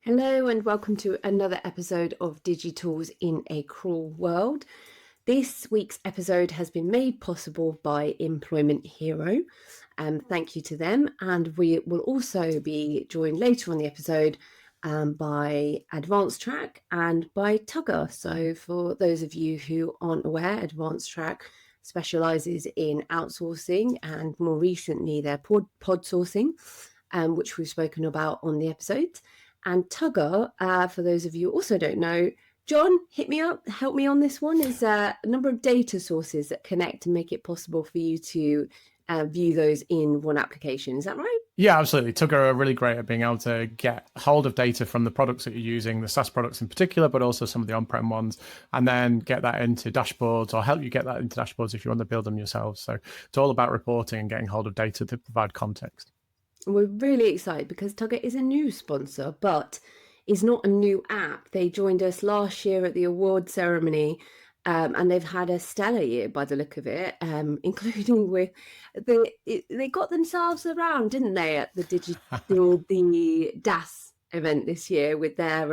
Hello and welcome to another episode of Digi-Tools in a Cruel World. This week's episode has been made possible by Employment Hero. Thank you to them. And we will also be joined later on the episode by Advancetrack and by Tugger. So for those of you who aren't aware, Advancetrack specialises in outsourcing and more recently their pod sourcing, which we've spoken about on the episodes. And Tugger, for those of you who also don't know, John, hit me up, help me on this one, is a number of data sources that connect and make it possible for you to view those in one application. Is that right? Yeah, absolutely. Tugger are really great at being able to get hold of data from the products that you're using, the SaaS products in particular, but also some of the on-prem ones, and then get that into dashboards or help you get that into dashboards if you want to build them yourselves. So it's all about reporting and getting hold of data to provide context. We're really excited because Tugger is a new sponsor, but is not a new app. They joined us last year at the award ceremony, and they've had a stellar year by the look of it, including with they got themselves around, didn't they, at the the DAS event this year with their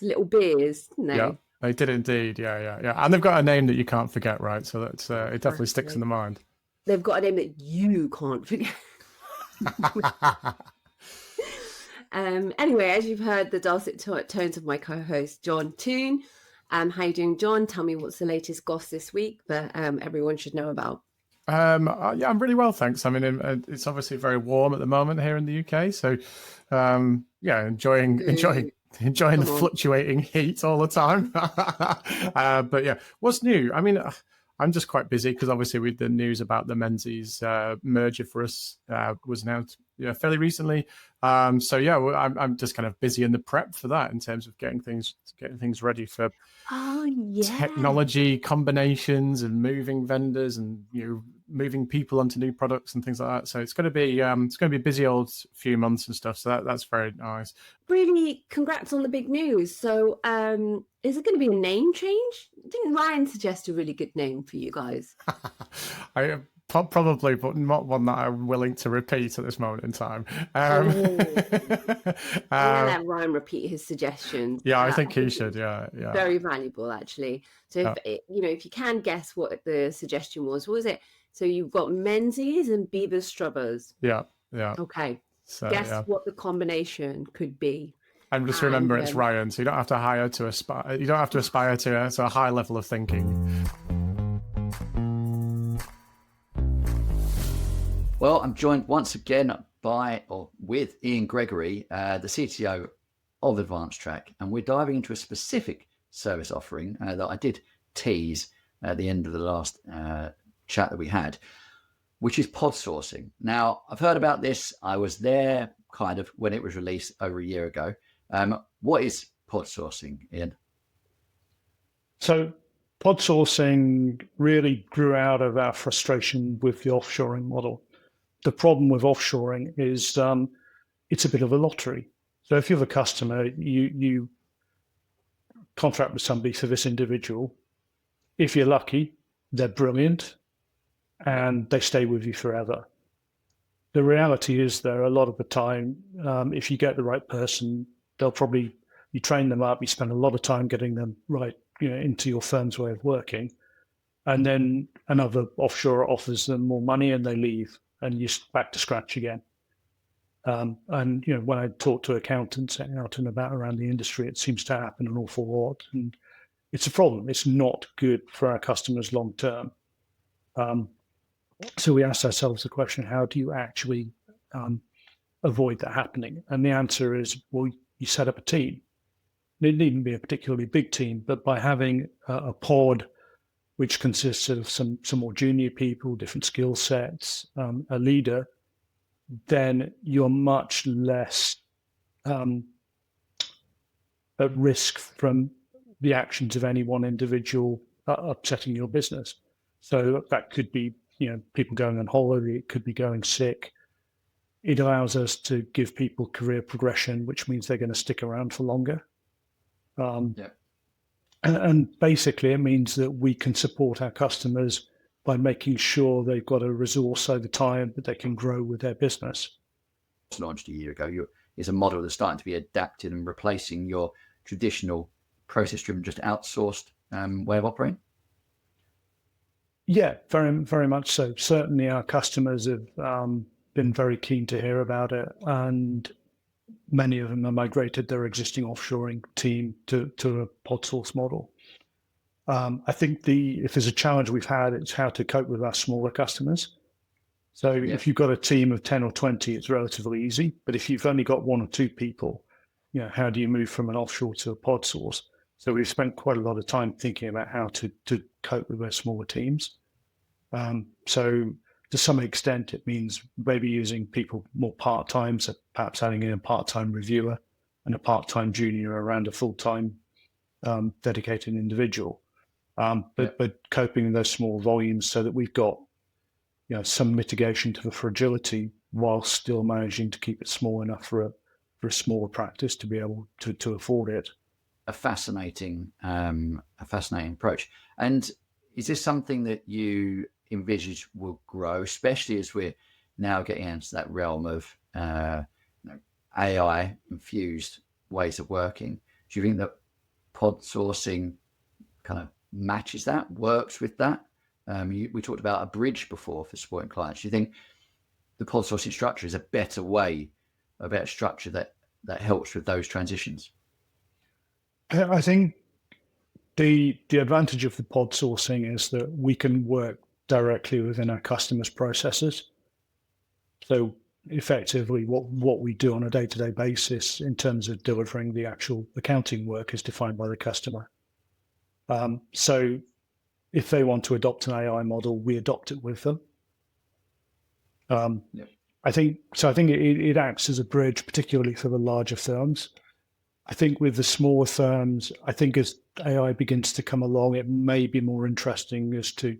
little beers, didn't they? Yeah, they did indeed. Yeah. And they've got a name that you can't forget, right? So that's it definitely sticks in the mind. They've got a name that you can't forget. Anyway, as you've heard the dulcet tones of my co-host John Toon, how you doing, John? Tell me what's the latest goss this week that everyone should know about. Yeah, I'm really well, thanks. I mean, it's obviously very warm at the moment here in the UK, so yeah, enjoying the fluctuating heat all the time. But yeah, what's new? I mean, I'm just quite busy because obviously with the news about the Menzies merger for us was announced fairly recently. So yeah, I'm just kind of busy in the prep for that in terms of getting things ready for technology combinations and moving vendors and moving people onto new products and things like that. So it's going to be a busy old few months and stuff. So that's very nice. Really, congrats on the big news. So is it going to be a name change? Didn't Ryan suggest a really good name for you guys? Probably, but not one that I'm willing to repeat at this moment in time. I'm gonna let Ryan repeat his suggestions. Yeah, I think he should. Yeah. Very valuable, actually. So if you can guess what the suggestion was, what was it? So you've got Menzies and Bieber Strubbers. Yeah. Okay. So, guess what the combination could be. And just remember, it's Ryan, so you don't have to hire to aspire. You don't have to aspire to a high level of thinking. Well, I'm joined once again with Ian Gregory, the CTO of Advancetrack, and we're diving into a specific service offering that I did tease at the end of the last chat that we had, which is pod sourcing. Now, I've heard about this. I was there kind of when it was released over a year ago. What is pod sourcing, Ian? So pod sourcing really grew out of our frustration with the offshoring model. The problem with offshoring is it's a bit of a lottery. So if you have a customer, you contract with somebody for this individual. If you're lucky, they're brilliant and they stay with you forever. The reality is, though, a lot of the time, if you get the right person, you train them up, you spend a lot of time getting them right, into your firm's way of working. And then another offshore offers them more money and they leave. And you're back to scratch again. And when I talk to accountants out and about around the industry, it seems to happen an awful lot, and it's a problem. It's not good for our customers long term. So we asked ourselves the question: how do you actually avoid that happening? And the answer is, well, you set up a team. It needn't be a particularly big team, but by having a pod which consists of some more junior people, different skill sets, a leader, then you're much less at risk from the actions of any one individual upsetting your business. So that could be, people going on holiday, it could be going sick. It allows us to give people career progression, which means they're going to stick around for longer. And basically, it means that we can support our customers by making sure they've got a resource over time that they can grow with their business. Launched a year ago. You're is a model that's starting to be adapted and replacing your traditional process-driven, just outsourced way of operating? Yeah, very, very much so. Certainly our customers have been very keen to hear about it, and many of them have migrated their existing offshoring team to a pod source model. I think if there's a challenge we've had, it's how to cope with our smaller customers. So if you've got a team of 10 or 20, it's relatively easy. But if you've only got 1 or 2 people, how do you move from an offshore to a pod source? So we've spent quite a lot of time thinking about how to cope with our smaller teams. So to some extent, it means maybe using people more part-time, so perhaps adding in a part-time reviewer and a part-time junior around a full-time dedicated individual. But coping with those small volumes so that we've got some mitigation to the fragility while still managing to keep it small enough for a smaller practice to be able to afford it. A fascinating approach. And is this something that you envisage will grow, especially as we're now getting into that realm of AI infused ways of working? Do you think that pod sourcing kind of matches that, works with that? We talked about a bridge before for supporting clients. Do you think the pod sourcing structure is a better way, a better structure that helps with those transitions? I think the advantage of the pod sourcing is that we can work directly within our customers' processes. So effectively, what we do on a day-to-day basis in terms of delivering the actual accounting work is defined by the customer. So if they want to adopt an AI model, we adopt it with them. I think it acts as a bridge, particularly for the larger firms. I think with the smaller firms, I think as AI begins to come along, it may be more interesting as to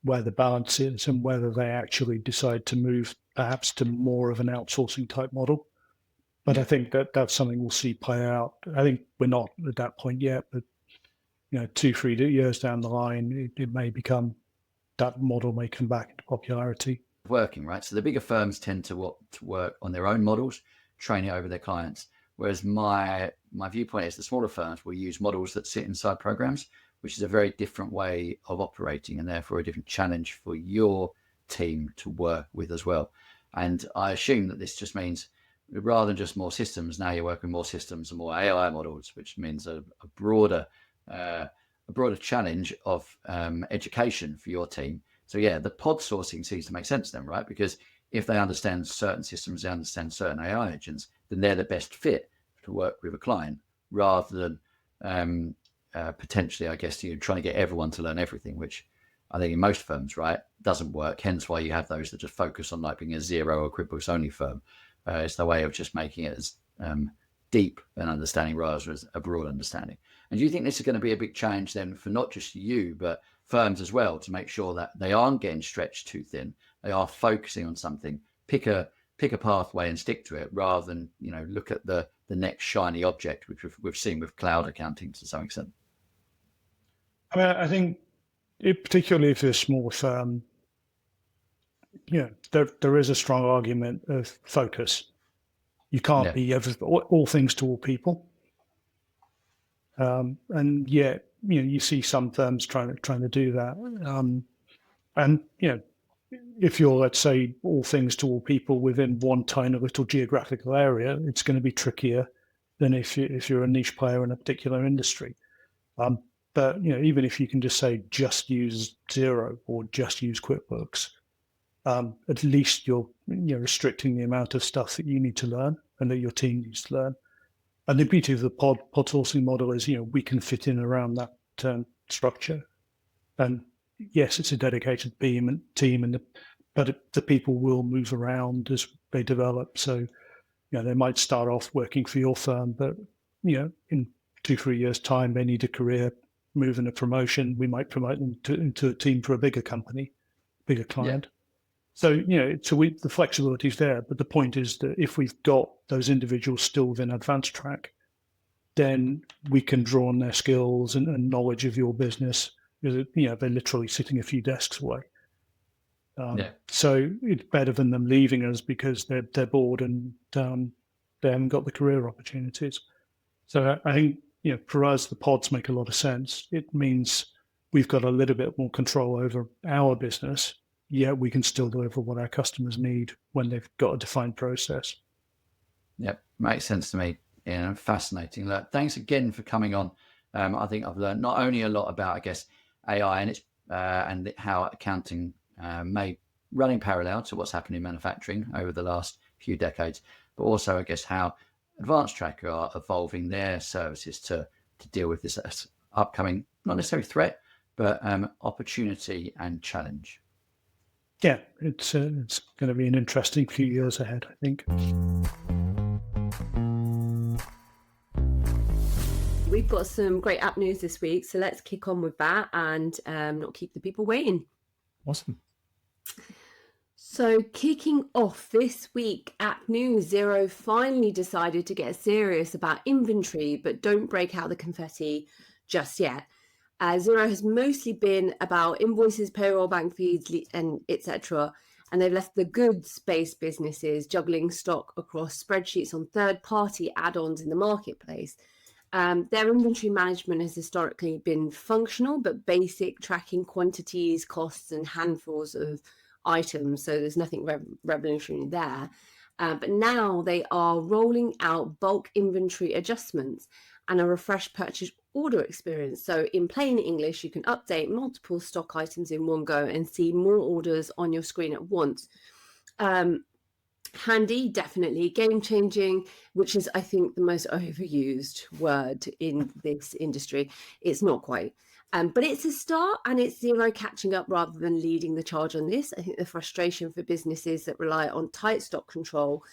where the balance is and whether they actually decide to move perhaps to more of an outsourcing type model. But I think that's something we'll see play out. I think we're not at that point yet, but 2-3 years down the line, it may become, that model may come back into popularity. Working, right? So the bigger firms tend to work on their own models, train it over their clients. Whereas my viewpoint is the smaller firms will use models that sit inside programs, which is a very different way of operating and therefore a different challenge for your team to work with as well. And I assume that this just means rather than just more systems, now you're working more systems and more AI models, which means a broader challenge of education for your team. So yeah, the pod sourcing seems to make sense then, right? Because if they understand certain systems, they understand certain AI agents, then they're the best fit to work with a client rather than potentially, I guess, you're trying to get everyone to learn everything, which I think in most firms, right, doesn't work. Hence why you have those that just focus on like being a Xero or QuickBooks only firm. It's the way of just making it as deep an understanding rather than a broad understanding. And do you think this is going to be a big challenge then for not just you, but firms as well, to make sure that they aren't getting stretched too thin, they are focusing on something, pick a pathway and stick to it rather than, look at the next shiny object, which we've seen with cloud accounting to some extent? I mean, I think particularly if you're a small firm, there is a strong argument of focus. You can't be all things to all people. And yet, you see some firms trying to do that. And if you're, let's say, all things to all people within one tiny little geographical area, it's going to be trickier than if you're a niche player in a particular industry. But even if you can just say just use Xero or just use QuickBooks, at least you're restricting the amount of stuff that you need to learn and that your team needs to learn. And the beauty of the pod sourcing model is, we can fit in around that structure. And yes, it's a dedicated team, but the people will move around as they develop. So, they might start off working for your firm, but in 2-3 years' time, they need a career, move in a promotion. We might promote them into a team for a bigger company, bigger client. So, the flexibility is there. But the point is that if we've got those individuals still within Advancetrack, then we can draw on their skills and knowledge of your business. Because, they're literally sitting a few desks away. So it's better than them leaving us because they're bored and they haven't got the career opportunities. So I think, for us, the pods make a lot of sense. It means we've got a little bit more control over our business, yet we can still deliver what our customers need when they've got a defined process. Yep, makes sense to me. Fascinating. Look, thanks again for coming on. I think I've learned not only a lot about, I guess, AI and its and how accounting may run in parallel to what's happened in manufacturing over the last few decades, but also, I guess, how Advancetrack are evolving their services to deal with this upcoming, not necessarily threat, but opportunity and challenge. Yeah, it's going to be an interesting few years ahead, I think. We've got some great app news this week, so let's kick on with that and not keep the people waiting. Awesome. So kicking off this week, app news, Xero finally decided to get serious about inventory, but don't break out the confetti just yet. Xero has mostly been about invoices, payroll, bank feeds, and etc. And they've left the goods-based businesses juggling stock across spreadsheets on third-party add-ons in the marketplace. Their inventory management has historically been functional, but basic, tracking quantities, costs, and handfuls of items. So there's nothing revolutionary there. But now they are rolling out bulk inventory adjustments and a refreshed purchase order experience. So in plain English, you can update multiple stock items in one go and see more orders on your screen at once. Handy, definitely. Game changing, which is, I think, the most overused word in this industry. It's not quite. But it's a start, and it's Xero catching up rather than leading the charge on this. I think the frustration for businesses that rely on tight stock control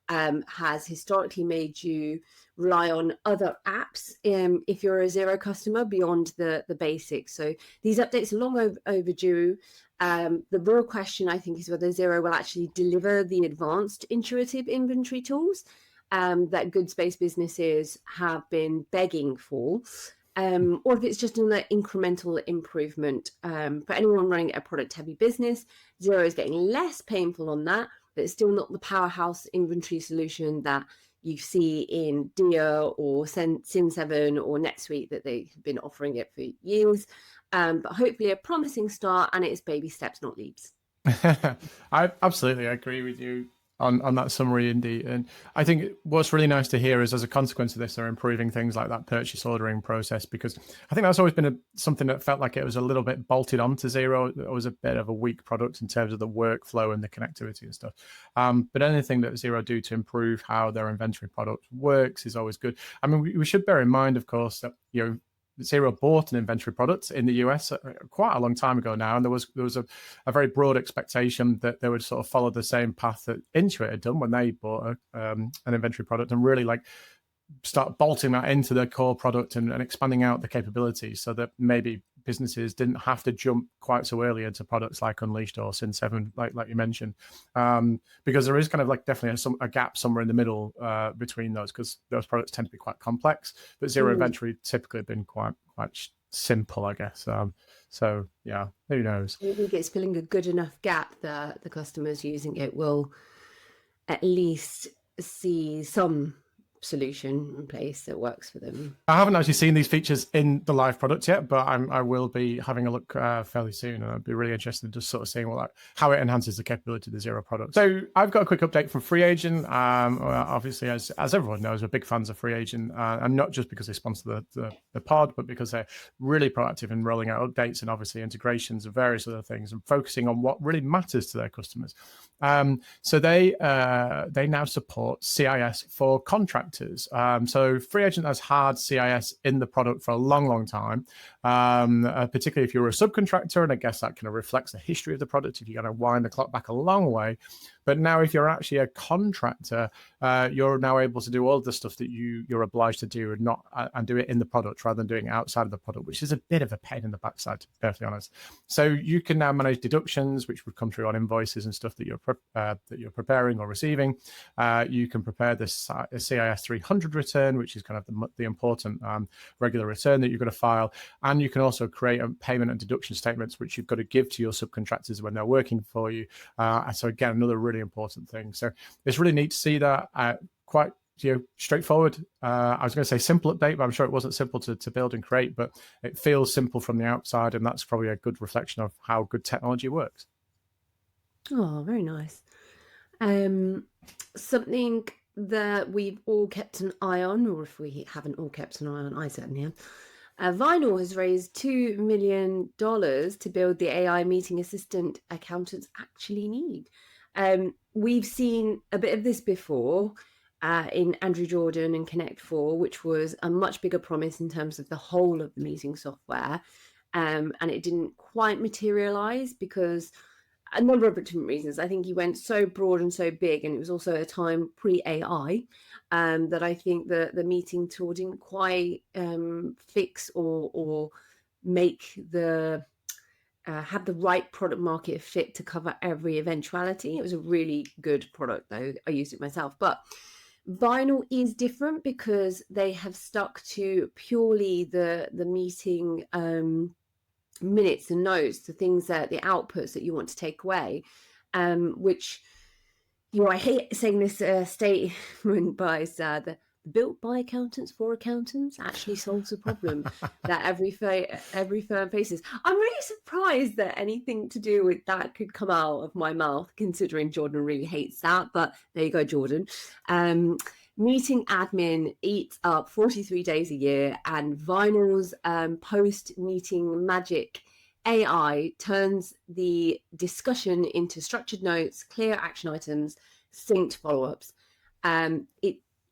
has historically made you rely on other apps if you're a Xero customer beyond the basics. So these updates are long overdue. The real question, I think, is whether Xero will actually deliver the advanced intuitive inventory tools that goods-based businesses have been begging for. Or if it's just an incremental improvement. For anyone running a product-heavy business, Xero is getting less painful on that, but it's still not the powerhouse inventory solution that you see in Dia or Sin7 or NetSuite that they've been offering it for years. But hopefully a promising start, and it's baby steps, not leaps. I absolutely agree with you on that summary, Indy. And I think what's really nice to hear is, as a consequence of this, they're improving things like that purchase ordering process, because I think that's always been something that felt like it was a little bit bolted onto Xero. It was a bit of a weak product in terms of the workflow and the connectivity and stuff. But anything that Xero do to improve how their inventory product works is always good. I mean, we should bear in mind, of course, that, Xero bought an inventory product in the US quite a long time ago now, and there was a very broad expectation that they would sort of follow the same path that Intuit had done when they bought an inventory product, and really start bolting that into their core product and expanding out the capabilities, so that maybe businesses didn't have to jump quite so early into products like Unleashed or Sin7, like you mentioned, because there is kind of definitely a gap somewhere in the middle between those, because those products tend to be quite complex, but Xero inventory typically have been quite simple, I guess. So yeah, who knows? I think it's filling a good enough gap that the customers using it will at least see some solution in place that works for them. I haven't actually seen these features in the live product yet, but I will be having a look fairly soon, and I'd be really interested in just sort of seeing how it enhances the capability of the Xero product. So I've got a quick update from FreeAgent. Obviously, as everyone knows, we're big fans of FreeAgent, and not just because they sponsor the pod, but because they're really proactive in rolling out updates and obviously integrations and various other things, and focusing on what really matters to their customers. So they now support CIS for contractors. So FreeAgent has had CIS in the product for a long time, particularly if you're a subcontractor, and I guess that kind of reflects the history of the product if you're going to wind the clock back a long way. But now if you're actually a contractor, you're now able to do all the stuff that you're obliged to do and do it in the product rather than doing it outside of the product, which is a bit of a pain in the backside, to be perfectly honest. So you can now manage deductions, which would come through on invoices and stuff that you're preparing or receiving. You can prepare the CIS 300 return, which is kind of the important regular return that you're going to file. And you can also create a payment and deduction statements, which you've got to give to your subcontractors when they're working for you. So again, another really important thing. So it's really neat to see that. Quite straightforward. I was going to say simple update, but I'm sure it wasn't simple to build and create, but it feels simple from the outside, and that's probably a good reflection of how good technology works. Oh, very nice. Something that we've all kept an eye on, or if we haven't all kept an eye on, I certainly have. Vinyl has raised $2 million to build the AI meeting assistant accountants actually need. We've seen a bit of this before in Andrew Jordan and Connect 4, which was a much bigger promise in terms of the whole of the meeting software. And it didn't quite materialize because a number of different reasons. I think he went so broad and so big, and it was also a time pre-AI that I think the meeting tool didn't quite fix or make the have the right product market fit to cover every eventuality. It was a really good product, though. I used it myself. But Vinyl is different because they have stuck to purely the meeting minutes and notes, the things that the outputs that you want to take away, which, I hate saying this statement, but it's the built by accountants for accountants actually solves a problem that every firm faces. I'm really surprised that anything to do with that could come out of my mouth, considering Jordan really hates that. But there you go, Jordan. Meeting admin eats up 43 days a year, and Vinyl's post-meeting magic AI turns the discussion into structured notes, clear action items, synced follow-ups.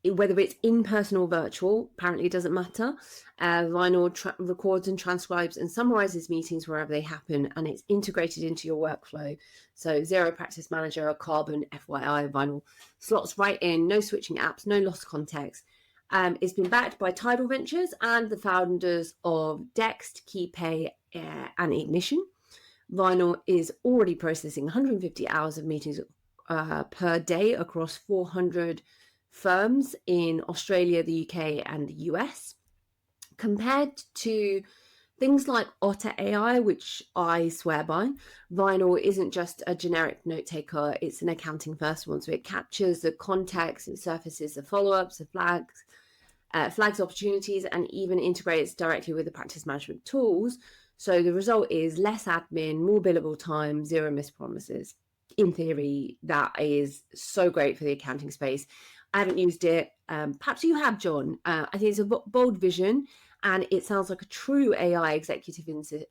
Whether it's in-person or virtual, apparently it doesn't matter. Vinyl records and transcribes and summarizes meetings wherever they happen, and it's integrated into your workflow. So Xero Practice Manager, Carbon, FYI, Vinyl slots right in, no switching apps, no lost context. It's been backed by Tidal Ventures and the founders of Dext, KeyPay, and Ignition. Vinyl is already processing 150 hours of meetings per day across 400 firms in Australia, the UK, and the US. Compared to things like Otter AI, which I swear by, Vinyl isn't just a generic note taker, it's an accounting first one. So it captures the context, it surfaces the follow-ups, the flags opportunities, and even integrates directly with the practice management tools. So the result is less admin, more billable time, zero missed promises. In theory, that is so great for the accounting space. I haven't used it. Perhaps you have, John. I think it's a bold vision, and it sounds like a true AI executive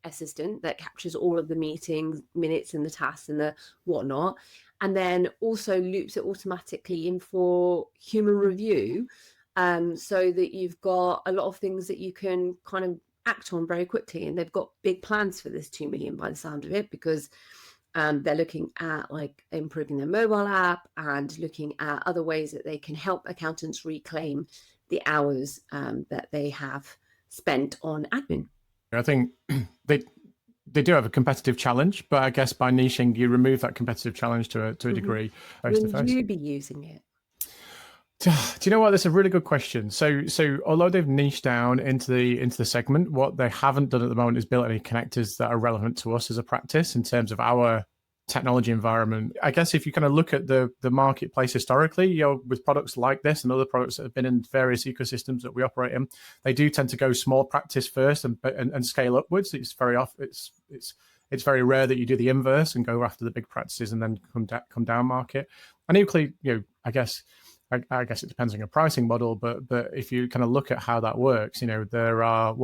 assistant that captures all of the meetings, minutes, and the tasks and the whatnot, and then also loops it automatically in for human review, so that you've got a lot of things that you can kind of act on very quickly. And they've got big plans for this 2 million by the sound of it, because they're looking at like improving their mobile app and looking at other ways that they can help accountants reclaim the hours that they have spent on admin. I think they do have a competitive challenge, but I guess by niching, you remove that competitive challenge to a degree. Will you be using it? Do you know what? That's a really good question. So although they've niched down into the segment, what they haven't done at the moment is built any connectors that are relevant to us as a practice in terms of our technology environment. I guess if you kind of look at the marketplace historically, with products like this and other products that have been in various ecosystems that we operate in, they do tend to go small practice first and scale upwards. It's very often it's very rare that you do the inverse and go after the big practices and then come down market. And equally, I guess it depends on your pricing model, but if you kind of look at how that works, there are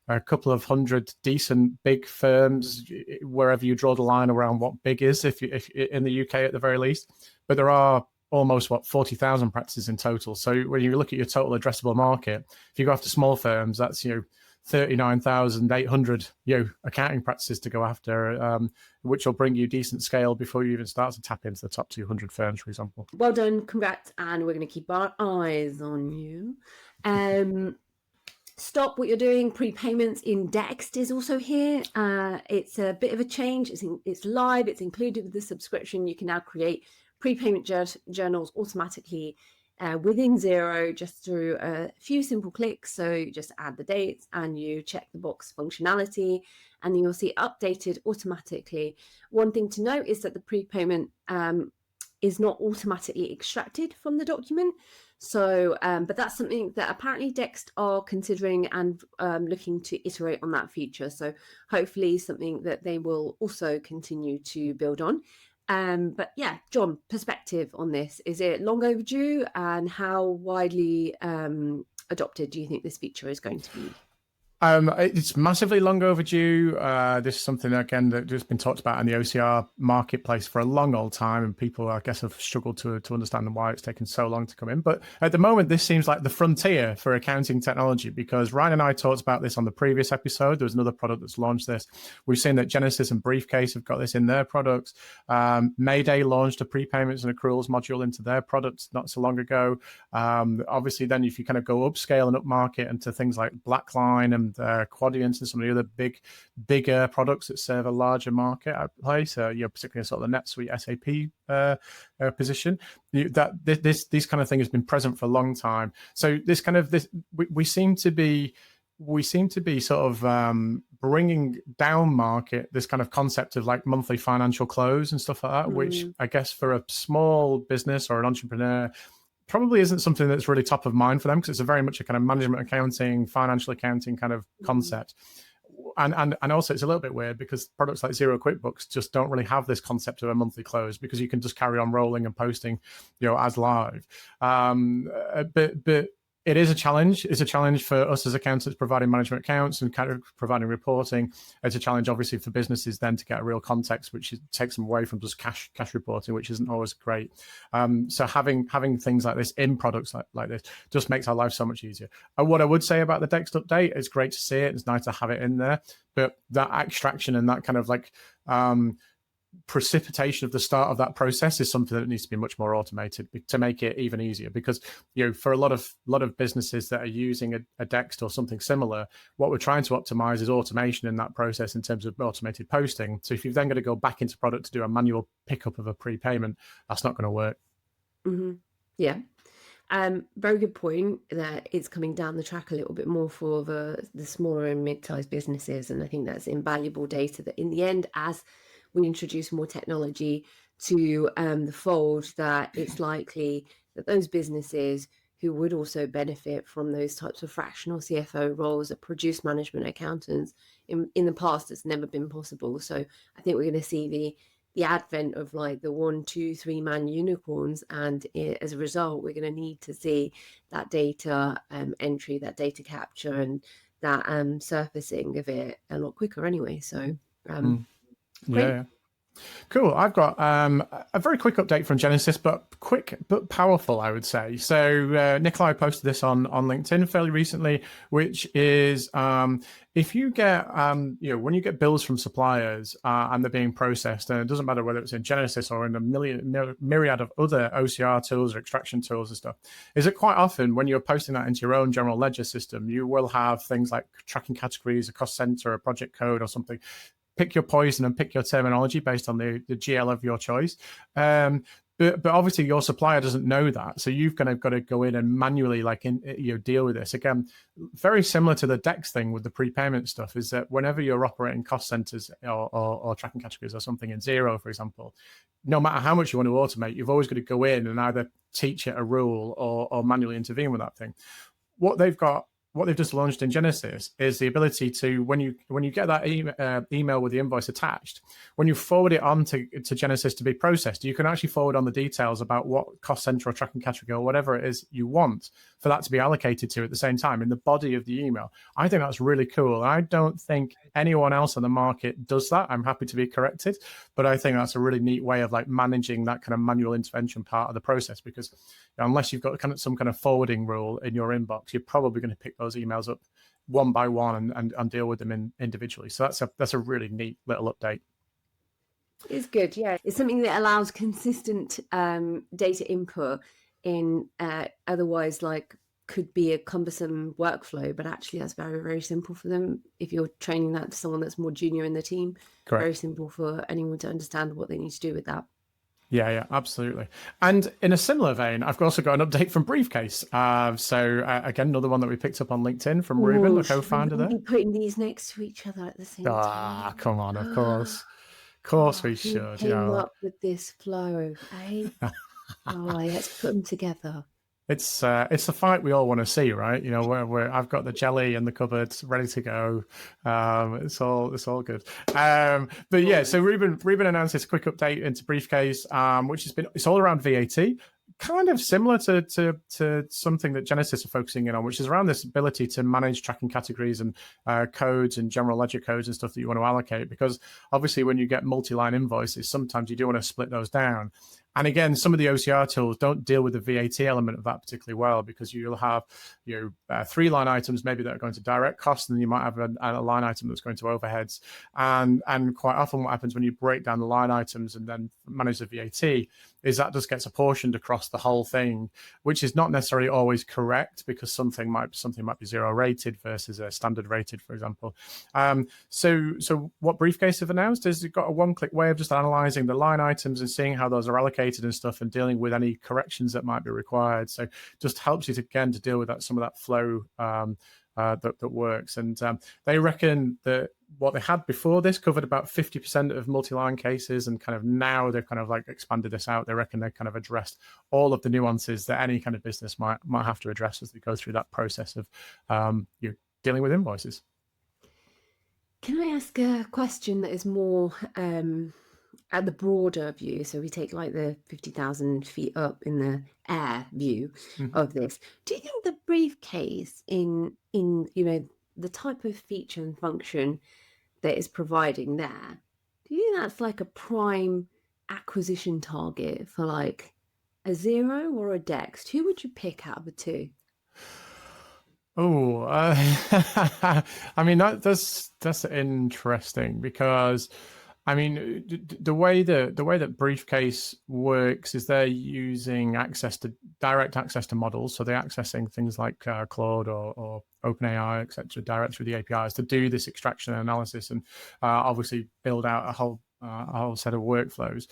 a couple of hundred decent big firms wherever you draw the line around what big is, if in the UK at the very least. But there are almost 40,000 practices in total. So when you look at your total addressable market, if you go after small firms, that's 39,800 accounting practices to go after, which will bring you decent scale before you even start to tap into the top 200 firms, for example. Well done, congrats, and we're going to keep our eyes on you. Stop what you're doing. Prepayments in Dext is also here. It's a bit of a change. It's live. It's included with the subscription. You can now create prepayment journals automatically within Xero just through a few simple clicks. So you just add the dates and you check the box functionality, and then you'll see updated automatically. One thing to note is that the prepayment is not automatically extracted from the document. So, but that's something that apparently Dext are considering and looking to iterate on that feature. So hopefully something that they will also continue to build on. But yeah, John, perspective on this. Is it long overdue, and how widely adopted do you think this feature is going to be? It's massively long overdue. This is something, again, that has been talked about in the OCR marketplace for a long old time, and people, I guess, have struggled to understand why it's taken so long to come in. But at the moment, this seems like the frontier for accounting technology, because Ryan and I talked about this on the previous episode. There was another product that's launched this. We've seen that Jenesys and Briefcase have got this in their products. Mayday launched a prepayments and accruals module into their products not so long ago. Obviously, then if you kind of go upscale and upmarket into things like Blackline and Quadient and some of the other bigger products that serve a larger marketplace, particularly sort of the NetSuite SAP position, this kind of thing has been present for a long time. So we seem to be sort of bringing down market this kind of concept of like monthly financial close and stuff like that, which I guess for a small business or an entrepreneur probably isn't something that's really top of mind for them, because it's a very much a kind of management accounting, financial accounting kind of concept. And also it's a little bit weird because products like Xero QuickBooks just don't really have this concept of a monthly close, because you can just carry on rolling and posting, as live. But it is a challenge. It's a challenge for us as accountants providing management accounts and kind of providing reporting. It's a challenge, obviously, for businesses then to get a real context, which takes them away from just cash reporting, which isn't always great. So having things like this in products like this just makes our life so much easier. And what I would say about the Dext update, it's great to see it. It's nice to have it in there, but that extraction and that kind of like precipitation of the start of that process is something that needs to be much more automated to make it even easier, because for a lot of businesses that are using a Dext or something similar, what we're trying to optimize is automation in that process in terms of automated posting. So if you've then got to go back into product to do a manual pickup of a prepayment, that's not going to work. Yeah. Very good point that it's coming down the track a little bit more for the smaller and mid-sized businesses, and I think that's invaluable data that in the end, as we introduce more technology to the fold, that it's likely that those businesses who would also benefit from those types of fractional CFO roles that produce management accountants in the past, it's never been possible. So I think we're going to see the advent of like the 1, 2, 3 man unicorns, and as a result, we're going to need to see that data entry, that data capture, and that surfacing of it a lot quicker anyway. So yeah. Cool. I've got a very quick update from Jenesys, but quick but powerful, I would say. So Nikolai posted this on LinkedIn fairly recently, which is if you get when you get bills from suppliers and they're being processed, and it doesn't matter whether it's in Jenesys or in a myriad of other OCR tools or extraction tools and stuff, is that quite often when you're posting that into your own general ledger system, you will have things like tracking categories, a cost center, a project code or something. Pick your poison and pick your terminology based on the GL of your choice. But obviously your supplier doesn't know that. So you've kind of got to go in and manually deal with this. Again, very similar to the Dext thing with the prepayment stuff, is that whenever you're operating cost centers or tracking categories or something in Xero, for example, no matter how much you want to automate, you've always got to go in and either teach it a rule or manually intervene with that thing. What they've just launched in Jenesys is the ability to, when you get that email with the invoice attached, when you forward it on to Jenesys to be processed, you can actually forward on the details about what cost center or tracking category or whatever it is you want for that to be allocated to at the same time in the body of the email. I think that's really cool. I don't think anyone else on the market does that. I'm happy to be corrected, but I think that's a really neat way of like managing that kind of manual intervention part of the process, because unless you've got some kind of forwarding rule in your inbox, you're probably going to pick those emails up one by one and deal with them individually. So that's a really neat little update. It's good, yeah. It's something that allows consistent data input in otherwise like could be a cumbersome workflow, but actually that's very, very simple for them. If you're training that to someone that's more junior in the team, correct. Very simple for anyone to understand what they need to do with that. Yeah, absolutely. And in a similar vein, I've also got an update from Briefcase. Again, another one that we picked up on LinkedIn from Ruben, the co-founder there. Putting these next to each other at the same time. Come on, of course. Of course we should. Came up with this flow, eh? Let's put them together. It's a fight we all want to see, right? You know, where I've got the jelly in the cupboard ready to go. It's all good. But yeah, so Ruben announced this quick update into Briefcase, which it's all around VAT. Kind of similar to something that Jenesys are focusing in on, which is around this ability to manage tracking categories and codes and general ledger codes and stuff that you want to allocate. Because obviously, when you get multi-line invoices, sometimes you do want to split those down. And again, some of the OCR tools don't deal with the VAT element of that particularly well, because you'll have 3 line items maybe that are going to direct costs, and then you might have a line item that's going to overheads. And quite often what happens when you break down the line items and then manage the VAT is that just gets apportioned across the whole thing, which is not necessarily always correct, because something might be 0 rated versus a standard rated, for example. So what Briefcase have announced is you've got a one-click way of just analyzing the line items and seeing how those are allocated and stuff, and dealing with any corrections that might be required. So just helps you to deal with some of that flow that works. And they reckon that what they had before this covered about 50% of multi-line cases, and kind of now they've kind of like expanded this out. They reckon they kind of addressed all of the nuances that any kind of business might have to address as they go through that process of dealing with invoices. Can I ask a question that is more at the broader view? So we take like the 50,000 feet up in the air view of this. Do you think the Briefcase in the type of feature and function that is providing there, do you think that's like a prime acquisition target for like a Xero or a Dext? Who would you pick out of the two? Oh, I mean, that's interesting, because I mean, the way that Briefcase works is they're using direct access to models. So they're accessing things like Claude or OpenAI, etc., direct through the APIs to do this extraction and analysis, and obviously build out a whole set of workflows.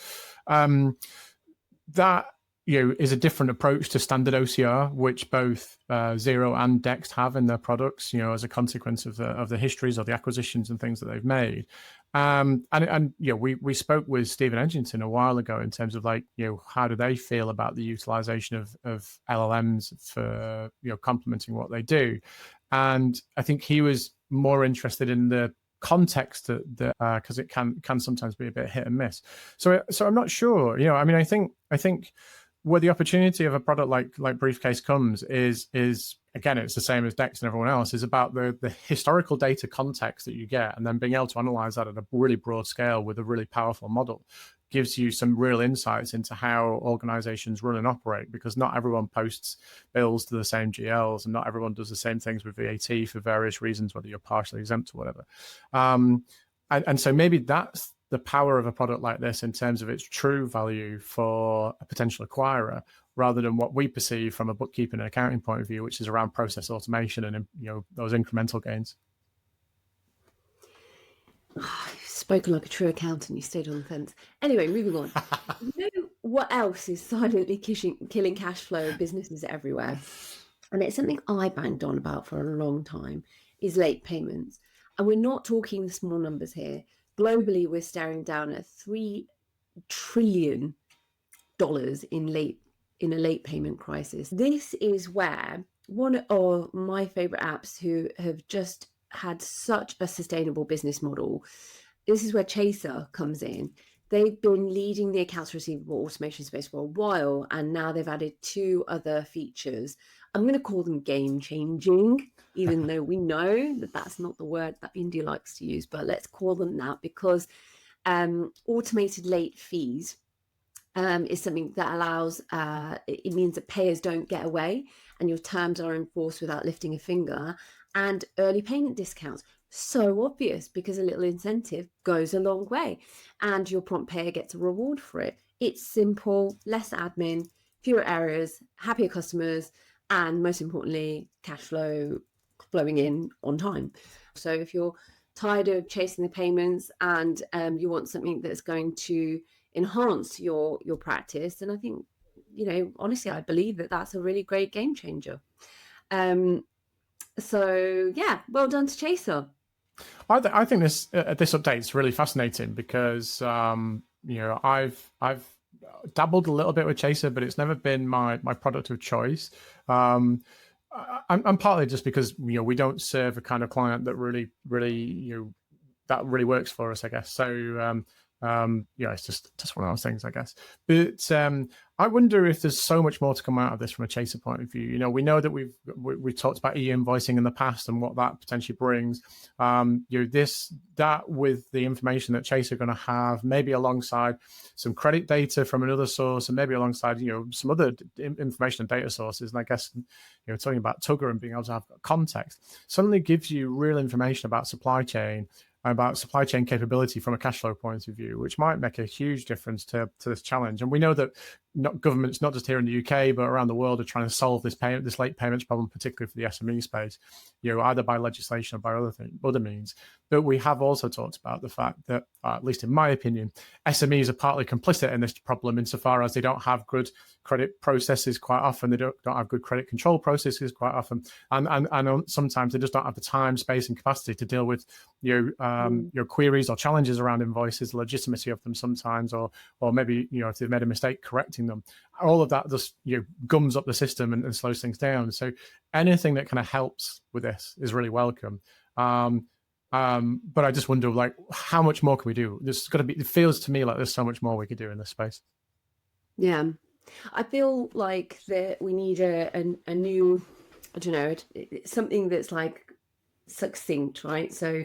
That is a different approach to standard OCR, which both Xero and Dext have in their products, as a consequence of the histories or the acquisitions and things that they've made. And we spoke with Stephen Edgington a while ago in terms of how do they feel about the utilization of LLMs for complementing what they do. And I think he was more interested in the context that because it can sometimes be a bit hit and miss. So I'm not sure. I mean, I think where the opportunity of a product like Briefcase comes is again, it's the same as Dext and everyone else, is about the historical data context that you get, and then being able to analyze that at a really broad scale with a really powerful model gives you some real insights into how organizations run and operate, because not everyone posts bills to the same GLs, and not everyone does the same things with VAT for various reasons, whether you're partially exempt or whatever. And so maybe that's the power of a product like this in terms of its true value for a potential acquirer, rather than what we perceive from a bookkeeping and accounting point of view, which is around process automation and those incremental gains. You've spoken like a true accountant. You stayed on the fence. Anyway, moving on. What else is silently killing cash flow of businesses everywhere? And it's something I banged on about for a long time, is late payments. And we're not talking the small numbers here. Globally, we're staring down at $3 trillion in a late payment crisis. This is where one of my favorite apps who have just had such a sustainable business model, this is where Chaser comes in. They've been leading the accounts receivable automation space for a while, and now they've added 2 other features. I'm going to call them game-changing, even though we know that that's not the word that India likes to use, but let's call them that, because automated late fees is something that allows, it means that payers don't get away and your terms are enforced without lifting a finger, and early payment discounts. So obvious, because a little incentive goes a long way and your prompt payer gets a reward for it. It's simple, less admin, fewer errors, happier customers, and most importantly, cash flow flowing in on time. So if you're tired of chasing the payments and you want something that's going to enhance your practice, then I think, honestly, I believe that that's a really great game changer. So yeah, well done to Chaser. I think this update is really fascinating, because I've dabbled a little bit with Chaser, but it's never been my product of choice. I'm partly just because we don't serve a kind of client that really that really works for us, I guess. So it's just one of those things, I guess. But I wonder if there's so much more to come out of this from a Chaser point of view. We know that we've talked about e-invoicing in the past and what that potentially brings. That with the information that Chaser are going to have, maybe alongside some credit data from another source, and maybe alongside some other information and data sources. And I guess talking about Tugger and being able to have context suddenly gives you real information about supply chain capability from a cash flow point of view, which might make a huge difference to this challenge. And we know that governments, not just here in the UK, but around the world, are trying to solve this late payments problem, particularly for the SME space, either by legislation or by other means. But we have also talked about the fact that, at least in my opinion, SMEs are partly complicit in this problem insofar as they don't have good credit processes quite often. They don't have good credit control processes quite often. And sometimes they just don't have the time, space, and capacity to deal with your queries or challenges around invoices, the legitimacy of them sometimes, or maybe if they've made a mistake, correcting them. All of that just gums up the system and slows things down. So anything that kind of helps with this is really welcome. But I just wonder, like, how much more can we do? There's got to be. It feels to me like there's so much more we could do in this space. Yeah, I feel like that we need a new, I don't know, something that's like succinct, right? So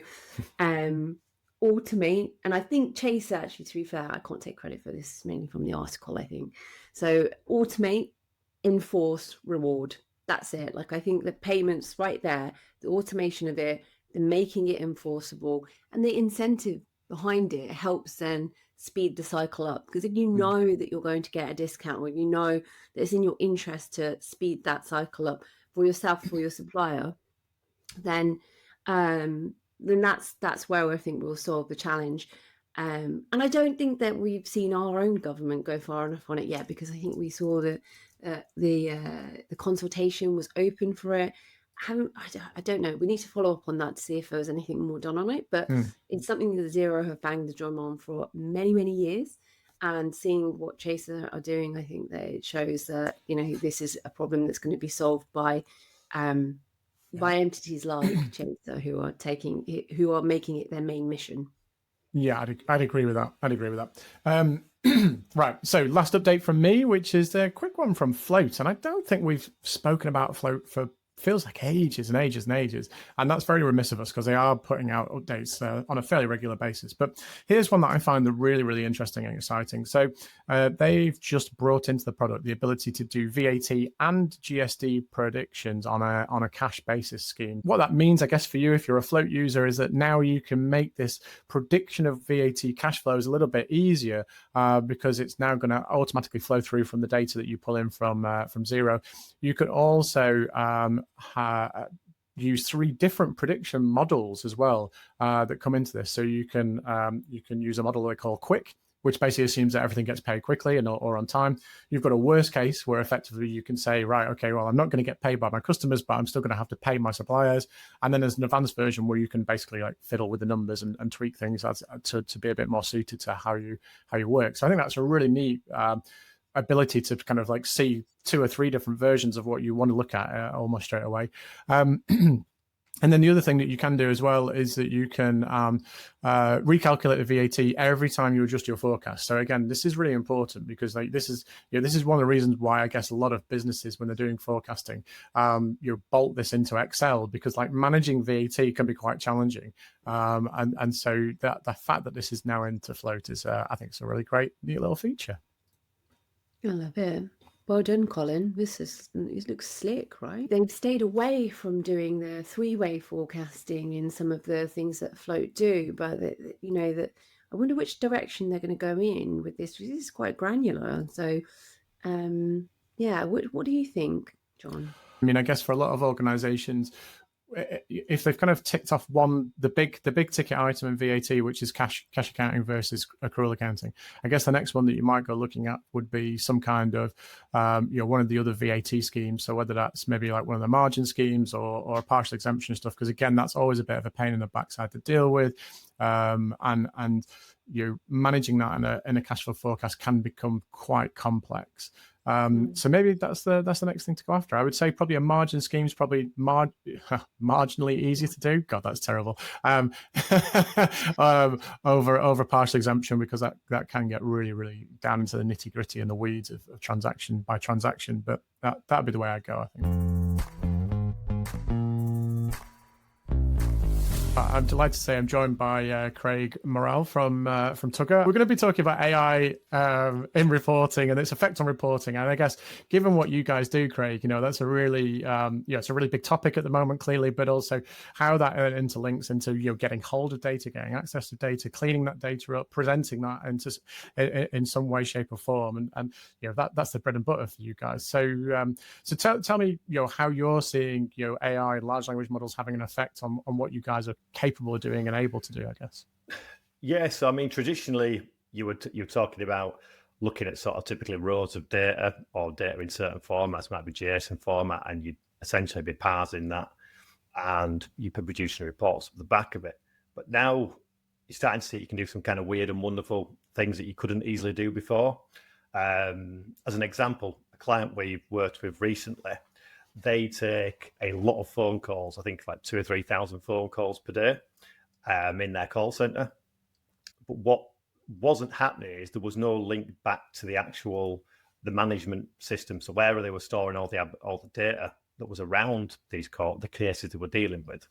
automate, and I think Chaser, actually, to be fair, I can't take credit for this, mainly from the article, I think. So automate, enforce, reward. That's it. Like, I think the payments right there, the automation of it, the making it enforceable, and the incentive behind it helps then speed the cycle up. Because if you know that you're going to get a discount, or you know that it's in your interest to speed that cycle up for yourself, for your supplier, then that's where I think we'll solve the challenge. And I don't think that we've seen our own government go far enough on it yet, because I think we saw that the consultation was open for it. I don't know. We need to follow up on that to see if there was anything more done on it. But it's something that Xero have banged the drum on for many, many years. And seeing what Chaser are doing, I think that it shows that this is a problem that's going to be solved by entities like Chaser, who are making it their main mission. Yeah, I'd agree with that. Right. So last update from me, which is a quick one from Float. And I don't think we've spoken about Float for feels like ages and ages and ages. And that's very remiss of us, because they are putting out updates on a fairly regular basis. But here's one that I find really, really interesting and exciting. So they've just brought into the product the ability to do VAT and GST predictions on a cash basis scheme. What that means, I guess, for you, if you're a Float user, is that now you can make this prediction of VAT cash flows a little bit easier, because it's now going to automatically flow through from the data that you pull in from Xero. You could also use 3 different prediction models as well that come into this. So you can use a model they call Quick, which basically assumes that everything gets paid quickly or on time. You've got a worst case where effectively you can say, right, okay, well, I'm not going to get paid by my customers, but I'm still going to have to pay my suppliers. And then there's an advanced version where you can basically like fiddle with the numbers and tweak things to be a bit more suited to how you work. So I think that's a really neat ability to kind of like see 2 or 3 different versions of what you want to look at almost straight away. And then the other thing that you can do as well is that you can recalculate the VAT every time you adjust your forecast. So again, this is really important, because like this is one of the reasons why I guess a lot of businesses, when they're doing forecasting, you bolt this into Excel, because like managing VAT can be quite challenging. And so that the fact that this is now into Float is I think it's a really great neat little feature. I love it. Well done, Colin. It looks slick, right? They've stayed away from doing the 3-way forecasting in some of the things that Float do, but that I wonder which direction they're going to go in with this. This is quite granular. So, what do you think, John? I mean, I guess for a lot of organizations, if they've kind of ticked off the big ticket item in VAT, which is cash accounting versus accrual accounting, I guess the next one that you might go looking at would be some kind of one of the other VAT schemes. So whether that's maybe like one of the margin schemes or partial exemption stuff, because again, that's always a bit of a pain in the backside to deal with. and managing that in a cash flow forecast can become quite complex. So maybe that's the next thing to go after. I would say probably a margin scheme is probably marginally easier to do. God, that's terrible. Over partial exemption, because that can get really down into the nitty gritty and the weeds of transaction by transaction. But that'd be the way I go, I think. I'm delighted to say I'm joined by Craig Morrell from Tugger. We're going to be talking about AI in reporting and its effect on reporting. And I guess, given what you guys do, Craig, that's a really it's a really big topic at the moment, clearly, but also how that interlinks into getting hold of data, getting access to data, cleaning that data up, presenting that in some way, shape, or form, and that's the bread and butter for you guys. So tell me how you're seeing AI, large language models, having an effect on what you guys are capable of doing and able to do, I guess. Yes, I mean, traditionally you're talking about looking at sort of typically rows of data or data in certain formats, might be JSON format, and you'd essentially be parsing that and you'd be producing reports off the back of it. But now you're starting to see you can do some kind of weird and wonderful things that you couldn't easily do before. As an example, a client we've worked with recently, they take a lot of phone calls, I think like 2,000 or 3,000 phone calls per day in their call center. But what wasn't happening is there was no link back to the management system. So wherever they were storing all the data that was around the cases they were dealing with,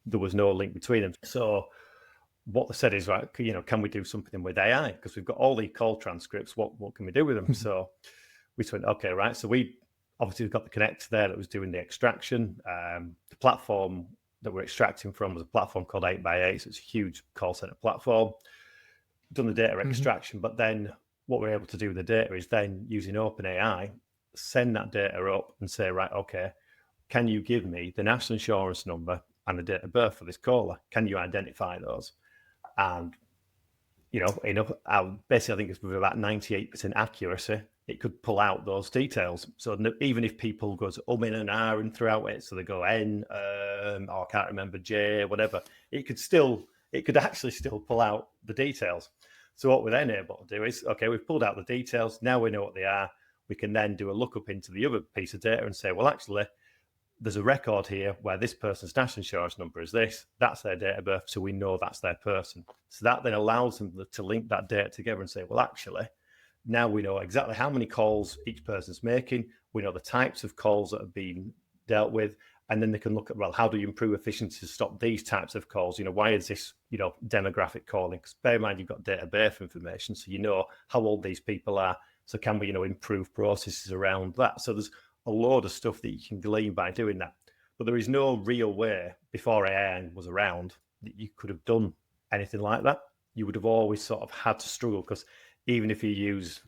there was no link between them. So what they said is, right, can we do something with AI? Because we've got all the call transcripts. What can we do with them? So we went, okay, right. So we've got the connector there that was doing the extraction. The platform that we're extracting from was a platform called 8x8. So it's a huge call center platform. Done the data extraction, but then what we're able to do with the data is then using OpenAI, send that data up and say, right, okay, can you give me the national insurance number and the date of birth for this caller? Can you identify those? And, basically, I think it's with about 98% accuracy, it could pull out those details. So even if people goes in and and throughout it, so they go N, or I can't remember J, whatever, it could actually still pull out the details. So what we're then able to do is, okay, we've pulled out the details. Now we know what they are. We can then do a lookup into the other piece of data and say, well, actually, there's a record here where this person's national insurance number is this. That's their date of birth, so we know that's their person. So that then allows them to link that data together and say, well, actually, now we know exactly how many calls each person's making. We know the types of calls that have been dealt with. And then they can look at, well, how do you improve efficiency to stop these types of calls? Why is this, demographic calling? Because bear in mind, you've got date of birth information, so you know how old these people are. So can we, improve processes around that? So there's a load of stuff that you can glean by doing that. But there is no real way before AI was around that you could have done anything like that. You would have always sort of had to struggle, because even if you use,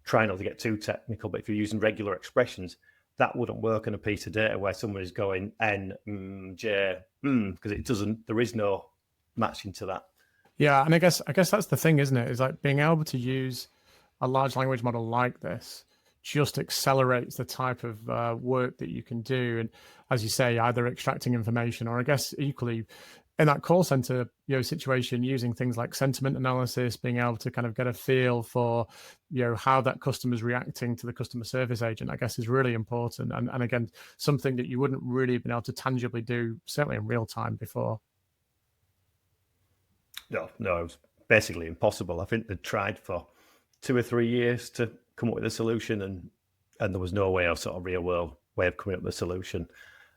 try not to get too technical, but if you're using regular expressions, that wouldn't work on a piece of data where someone is going N, J, because there is no matching to that. Yeah, and I guess that's the thing, isn't it? Is like being able to use a large language model like this just accelerates the type of work that you can do. And as you say, either extracting information, or I guess equally in that call center situation, using things like sentiment analysis, being able to kind of get a feel for how that customer's reacting to the customer service agent, I guess is really important. And again, something that you wouldn't really have been able to tangibly do, certainly in real time before. No, it was basically impossible. I think they tried for 2 or 3 years to come up with a solution, and there was no way of sort of real world way of coming up with a solution.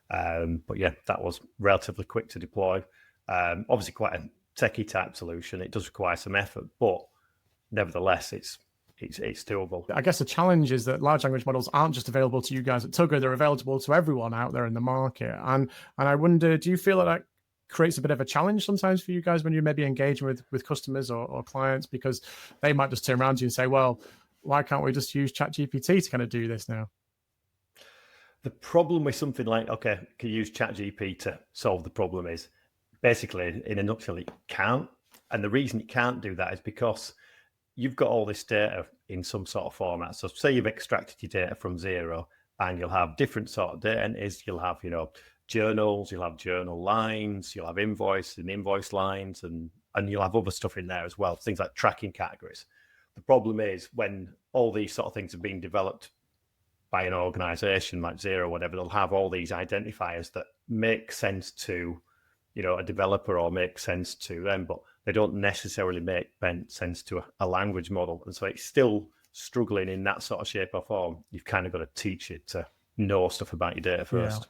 But yeah, that was relatively quick to deploy. Obviously quite a techie type solution. It does require some effort, but nevertheless, it's doable. I guess the challenge is that large language models aren't just available to you guys at Tugger, they're available to everyone out there in the market. And I wonder, do you feel that creates a bit of a challenge sometimes for you guys when you're maybe engaging with customers or clients, because they might just turn around to you and say, well, why can't we just use ChatGPT to kind of do this now? The problem with something like, okay, can you use ChatGPT to solve the problem is, basically, in a nutshell, it can't. And the reason it can't do that is because you've got all this data in some sort of format. So say you've extracted your data from Xero, and you'll have different sort of data entities. You'll have, journals, you'll have journal lines, you'll have invoice and invoice lines, and and you'll have other stuff in there as well, things like tracking categories. The problem is when all these sort of things are being developed by an organization like Xero or whatever, they'll have all these identifiers that make sense to, a developer or make sense to them, but they don't necessarily make sense to a language model. And so it's still struggling in that sort of shape or form. You've kind of got to teach it to know stuff about your data first.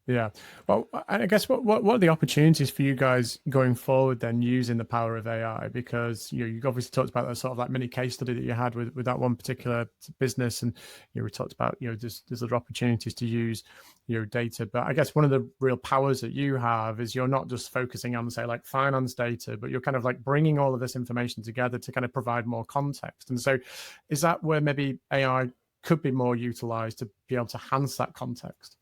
Yeah. Well, I guess what are the opportunities for you guys going forward then using the power of AI? Because you obviously talked about that sort of like mini case study that you had with that one particular business, and we talked about there's other opportunities to use your data. But I guess one of the real powers that you have is you're not just focusing on, say, like finance data, but you're kind of like bringing all of this information together to kind of provide more context. And so, is that where maybe AI could be more utilized to be able to enhance that context?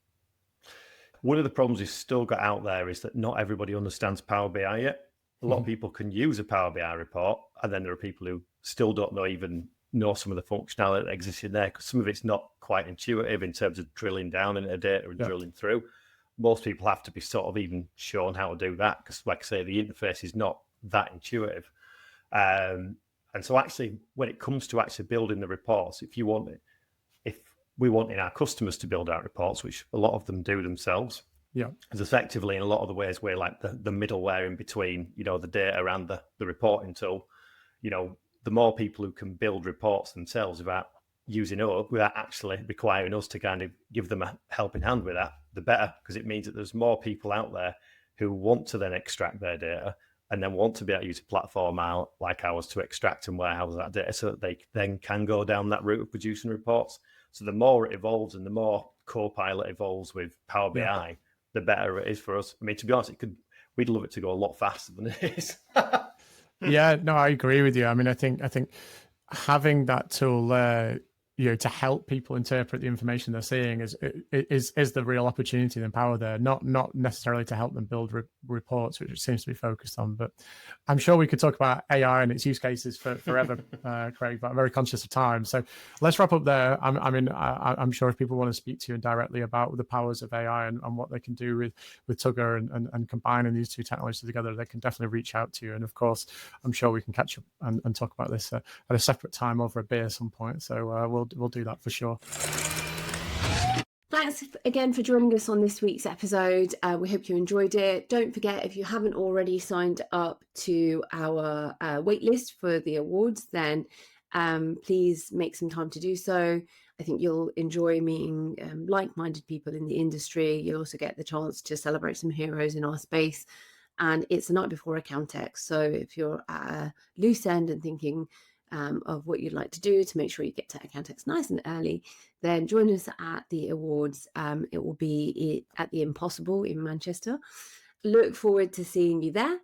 One of the problems we've still got out there is that not everybody understands Power BI yet. A lot of people can use a Power BI report, and then there are people who still don't know some of the functionality that exists in there, because some of it's not quite intuitive in terms of drilling down into data and drilling through. Most people have to be sort of even shown how to do that, because, like I say, the interface is not that intuitive. And so actually, when it comes to actually building the reports, if we want in our customers to build out reports, which a lot of them do themselves. Yeah. Because effectively, in a lot of the ways, we're like the middleware in between, the data and the reporting tool. The more people who can build reports themselves without using us, without actually requiring us to kind of give them a helping hand with that, the better, because it means that there's more people out there who want to then extract their data and then want to be able to use a platform out like ours to extract and warehouse that data so that they then can go down that route of producing reports. So the more it evolves and the more Copilot evolves with Power BI, the better it is for us. I mean, to be honest, we'd love it to go a lot faster than it is. Yeah, no, I agree with you. I mean, I think having that tool there, to help people interpret the information they're seeing is the real opportunity and power there. Not necessarily to help them build reports, which it seems to be focused on. But I'm sure we could talk about AI and its use cases forever, Craig. But I'm very conscious of time, so let's wrap up there. I'm sure if people want to speak to you directly about the powers of AI and what they can do with Tugger and combining these two technologies together, they can definitely reach out to you. And of course, I'm sure we can catch up and talk about this at a separate time over a beer at some point. So we'll do that for sure. Thanks again for joining us on this week's episode. We hope you enjoyed it. Don't forget, if you haven't already signed up to our waitlist for the awards, then please make some time to do so. I think you'll enjoy meeting like-minded people in the industry. You'll also get the chance to celebrate some heroes in our space. And it's the night before Accountex. So if you're at a loose end and thinking of what you'd like to do to make sure you get to Accountex nice and early, then join us at the awards. It will be at the Impossible in Manchester. Look forward to seeing you there,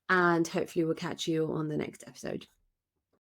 and hopefully we'll catch you on the next episode.